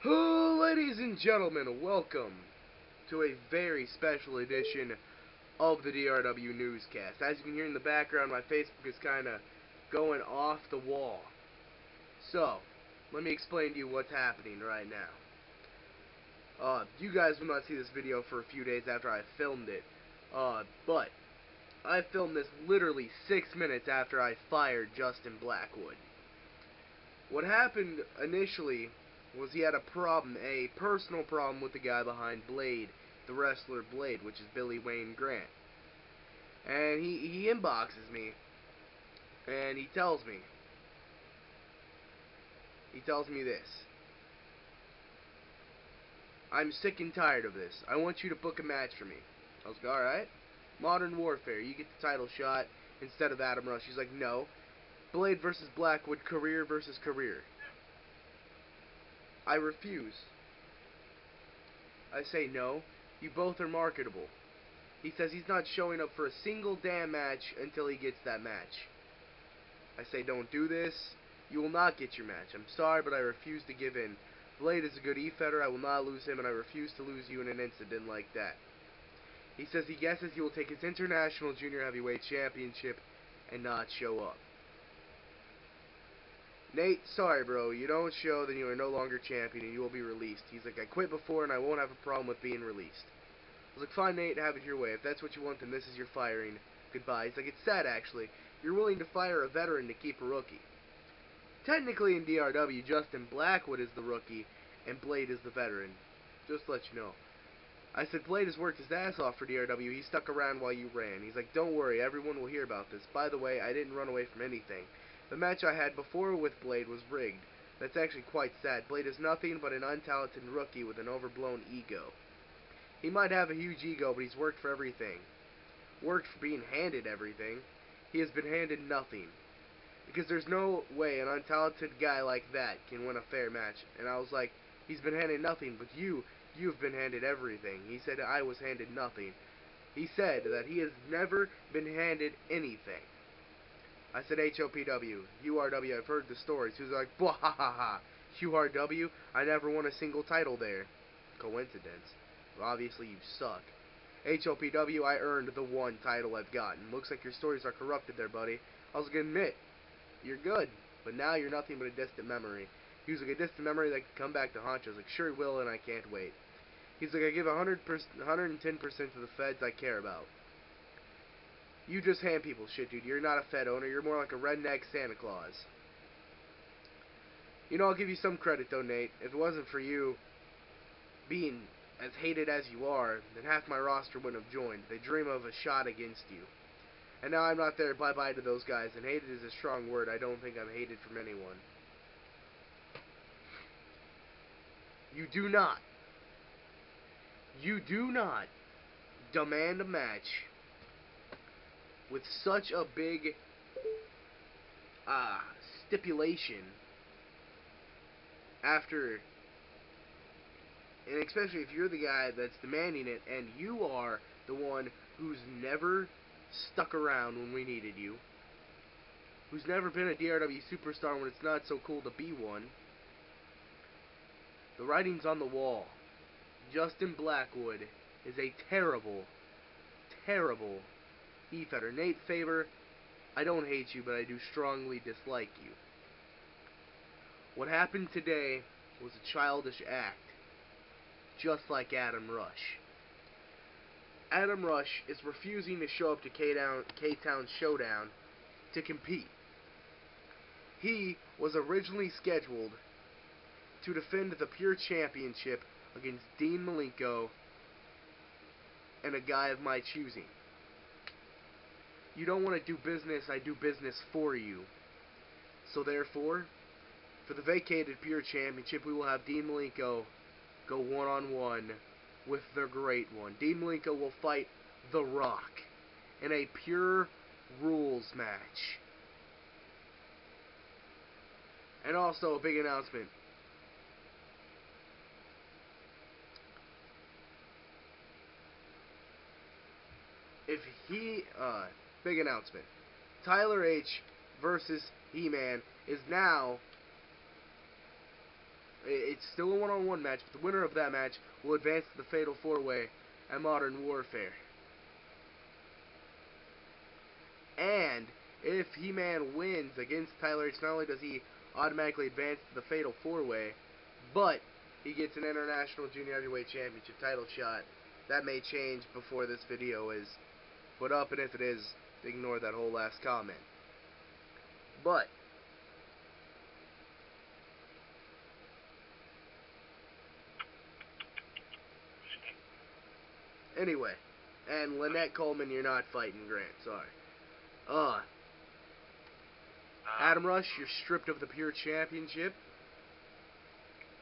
Oh, ladies and gentlemen, welcome to a very special edition of the DRW Newscast. As you can hear in the background, my Facebook is kind of going off the wall. So, let me explain to you what's happening right now. You guys will not see this video for a few days after I filmed it, but I filmed this literally 6 minutes after I fired Justin Blackwood. What happened initially was he had a personal problem with the guy behind Blade, the wrestler Blade, which is Billy Wayne Grant. And he inboxes me, and he tells me this: I'm sick and tired of this. I want you to book a match for me. I was like, alright. Modern Warfare, you get the title shot instead of Adam Rush. He's like, no. Blade versus Blackwood, career versus career. I refuse. I say, no, you both are marketable. He says he's not showing up for a single damn match until he gets that match. I say, don't do this. You will not get your match. I'm sorry, but I refuse to give in. Blade is a good E-Feder. I will not lose him, and I refuse to lose you in an incident like that. He says he guesses he will take his International Junior Heavyweight Championship and not show up. Nate, sorry bro, you don't show, then you are no longer champion and you will be released. He's like, I quit before and I won't have a problem with being released. I was like, fine Nate, have it your way. If that's what you want, then this is your firing. Goodbye. He's like, it's sad actually. You're willing to fire a veteran to keep a rookie. Technically in DRW, Justin Blackwood is the rookie and Blade is the veteran. Just to let you know. I said, Blade has worked his ass off for DRW. He stuck around while you ran. He's like, don't worry, everyone will hear about this. By the way, I didn't run away from anything. The match I had before with Blade was rigged. That's actually quite sad. Blade is nothing but an untalented rookie with an overblown ego. He might have a huge ego, but he's worked for everything. Worked for being handed everything. He has been handed nothing. Because there's no way an untalented guy like that can win a fair match. And I was like, he's been handed nothing, but you've been handed everything. He said I was handed nothing. He said that he has never been handed anything. I said, HOPW, URW, I've heard the stories. He was like, blah, ha, ha, ha. URW, I never won a single title there. Coincidence. Well, obviously you suck. HOPW, I earned the one title I've gotten. Looks like your stories are corrupted there, buddy. I was going to admit, you're good, but now you're nothing but a distant memory. He was like, a distant memory that can come back to haunt you. I was like, sure it will, and I can't wait. He's like, I give 110% to the feds I care about. You just hand people shit, dude. You're not a Fed owner. You're more like a redneck Santa Claus. You know, I'll give you some credit, though, Nate. If it wasn't for you being as hated as you are, then half my roster wouldn't have joined. They dream of a shot against you. And now I'm not there. Bye-bye to those guys. And hated is a strong word. I don't think I'm hated from anyone. You do not demand a match with such a big stipulation after, and especially if you're the guy that's demanding it and you are the one who's never stuck around when we needed you, who's never been a DRW superstar when it's not so cool to be one. The writing's on the wall. Justin Blackwood is a terrible, terrible E-Feder. Nate Faber, I don't hate you, but I do strongly dislike you. What happened today was a childish act, just like Adam Rush. Adam Rush is refusing to show up to K-Town Showdown to compete. He was originally scheduled to defend the Pure Championship against Dean Malenko and a guy of my choosing. You don't want to do business, I do business for you. So therefore, for the vacated Pure Championship, we will have Dean Malenko go one-on-one with the Great One. Dean Malenko will fight The Rock in a Pure Rules match. And also a big announcement. Big announcement. Tyler H versus He-Man is now It's still a one-on-one match, but the winner of that match will advance to the Fatal 4-Way at Modern Warfare. And if He-Man wins against Tyler H, not only does he automatically advance to the Fatal 4-Way, but he gets an International Junior Heavyweight Championship title shot. That may change before this video is put up, and if it is, ignore that whole last comment. But anyway, and Lynette Coleman, you're not fighting Grant, sorry. Adam Rush, you're stripped of the Pure Championship.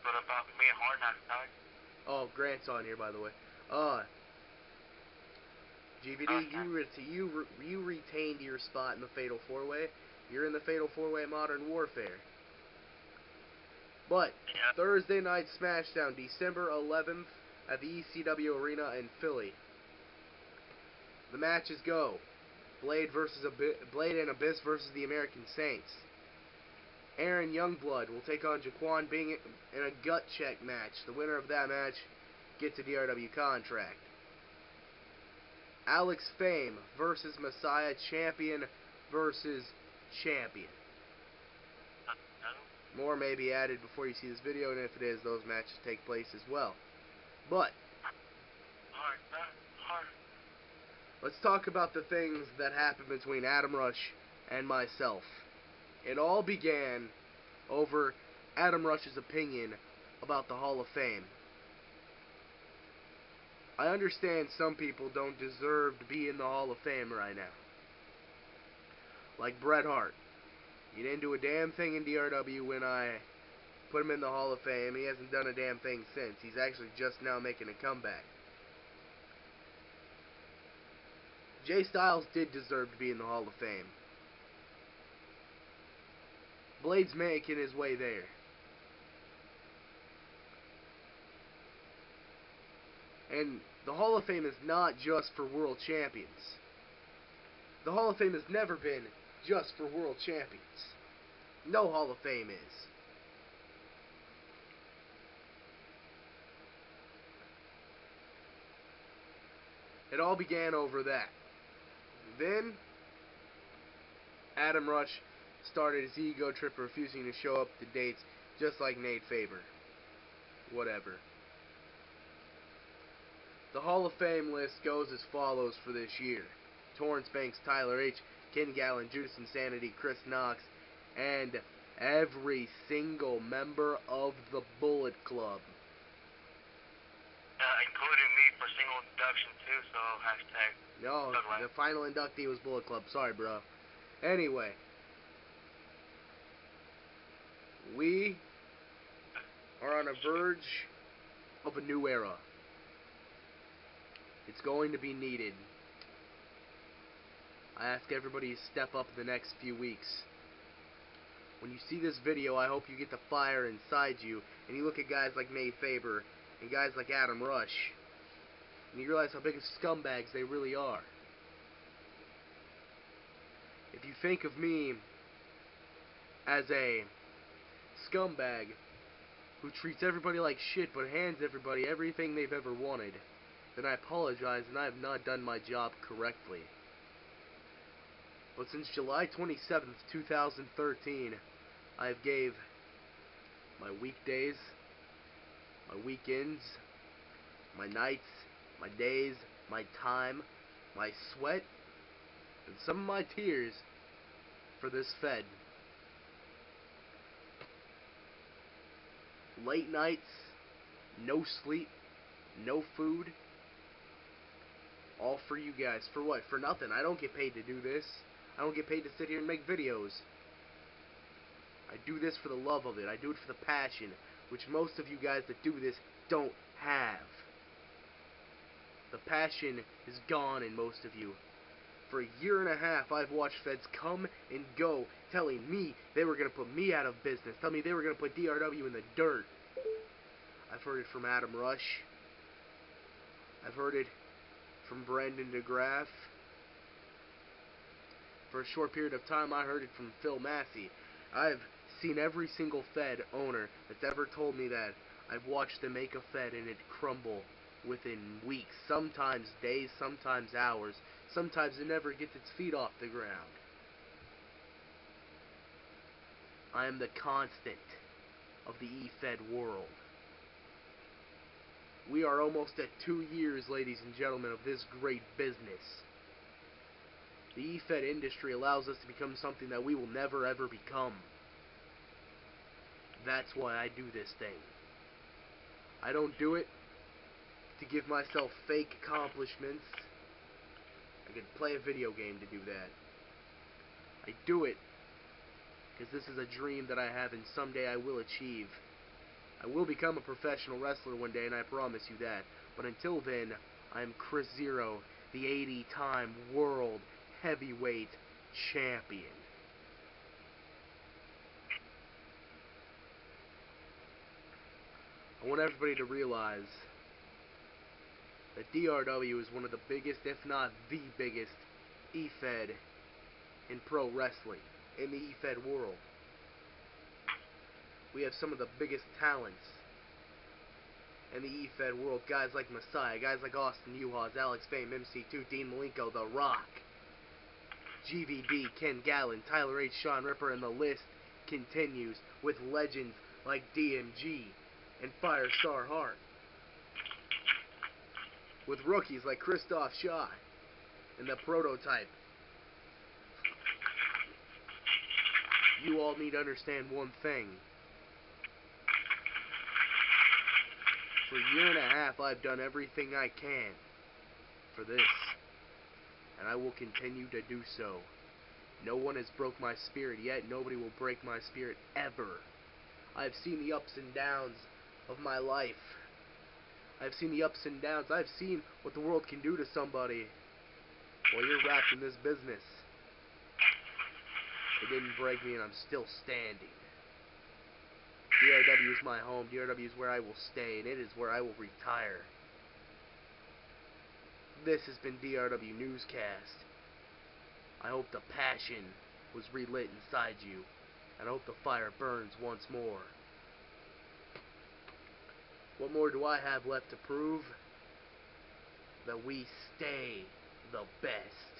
What about me and Hard Knocks, Ty? Oh, Grant's on here, by the way. GVD, you retained your spot in the Fatal 4-Way. You're in the Fatal 4-Way Modern Warfare. But Yeah. Thursday night SmackDown, December 11th at the ECW Arena in Philly. The matches go: Blade and Abyss versus the American Saints. Aaron Youngblood will take on Jaquan Bing in a gut check match. The winner of that match gets a DRW contract. Alex Fame versus Messiah, champion versus champion. More may be added before you see this video, and if it is, those matches take place as well. But let's talk about the things that happened between Adam Rush and myself. It all began over Adam Rush's opinion about the Hall of Fame. I understand some people don't deserve to be in the Hall of Fame right now. Like Bret Hart. He didn't do a damn thing in DRW when I put him in the Hall of Fame. He hasn't done a damn thing since. He's actually just now making a comeback. Jay Styles did deserve to be in the Hall of Fame. Blade's making his way there. And the Hall of Fame is not just for world champions. The Hall of Fame has never been just for world champions. No Hall of Fame is. It all began over that. Then Adam Rush started his ego trip, refusing to show up to dates, just like Nate Faber. Whatever. The Hall of Fame list goes as follows for this year: Torrance Banks, Tyler H, Ken Gallen, Judas Insanity, Chris Knox, and every single member of the Bullet Club. Including me for single induction too, so hashtag. No, the final inductee was Bullet Club. Sorry, bro. Anyway, we are on the verge of a new era. It's going to be needed. I ask everybody to step up in the next few weeks. When you see this video, I hope you get the fire inside you, and you look at guys like Nate Faber and guys like Adam Rush, and you realize how big of scumbags they really are. If you think of me as a scumbag who treats everybody like shit but hands everybody everything they've ever wanted, then I apologize, and I have not done my job correctly. But since July 27th, 2013, I have gave my weekdays, my weekends, my nights, my days, my time, my sweat, and some of my tears for this Fed. Late nights, no sleep, no food, all for you guys. For what? For nothing. I don't get paid to do this. I don't get paid to sit here and make videos. I do this for the love of it. I do it for the passion, which most of you guys that do this don't have. The passion is gone in most of you. For a year and a half, I've watched feds come and go, telling me they were going to put me out of business, telling me they were going to put DRW in the dirt. I've heard it from Adam Rush. I've heard it from Brandon DeGraff. For a short period of time, I heard it from Phil Massey. I've seen every single Fed owner that's ever told me that. I've watched them make a Fed and it crumble within weeks, sometimes days, sometimes hours, sometimes it never gets its feet off the ground. I am the constant of the E-Fed world. We are almost at 2 years, ladies and gentlemen, of this great business. The E-Fed industry allows us to become something that we will never ever become. That's why I do this thing. I don't do it to give myself fake accomplishments. I could play a video game to do that. I do it because this is a dream that I have and someday I will achieve. I will become a professional wrestler one day, and I promise you that. But until then, I am Chris Zero, the 80-time world heavyweight champion. I want everybody to realize that DRW is one of the biggest, if not the biggest, E-Fed in pro wrestling, in the E-Fed world. We have some of the biggest talents in the E-Fed world. Guys like Messiah, guys like Austin Uhas, Alex Fame, MC2, Dean Malenko, The Rock, GVD, Ken Gallen, Tyler H, Sean Ripper, and the list continues with legends like DMG and Firestar Hart. With rookies like Christoph Shaw and the Prototype. You all need to understand one thing. For a year and a half, I've done everything I can for this, and I will continue to do so. No one has broke my spirit yet. Nobody will break my spirit ever. I've seen the ups and downs of my life. I've seen the ups and downs. I've seen what the world can do to somebody while you're wrapped in this business. It didn't break me, and I'm still standing. DRW is my home. DRW is where I will stay, and it is where I will retire. This has been DRW Newscast. I hope the passion was relit inside you, and I hope the fire burns once more. What more do I have left to prove? That we stay the best.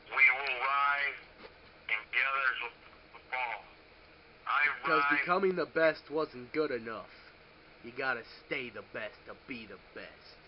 We will rise, and the others will fall. Because becoming the best wasn't good enough. You gotta stay the best to be the best.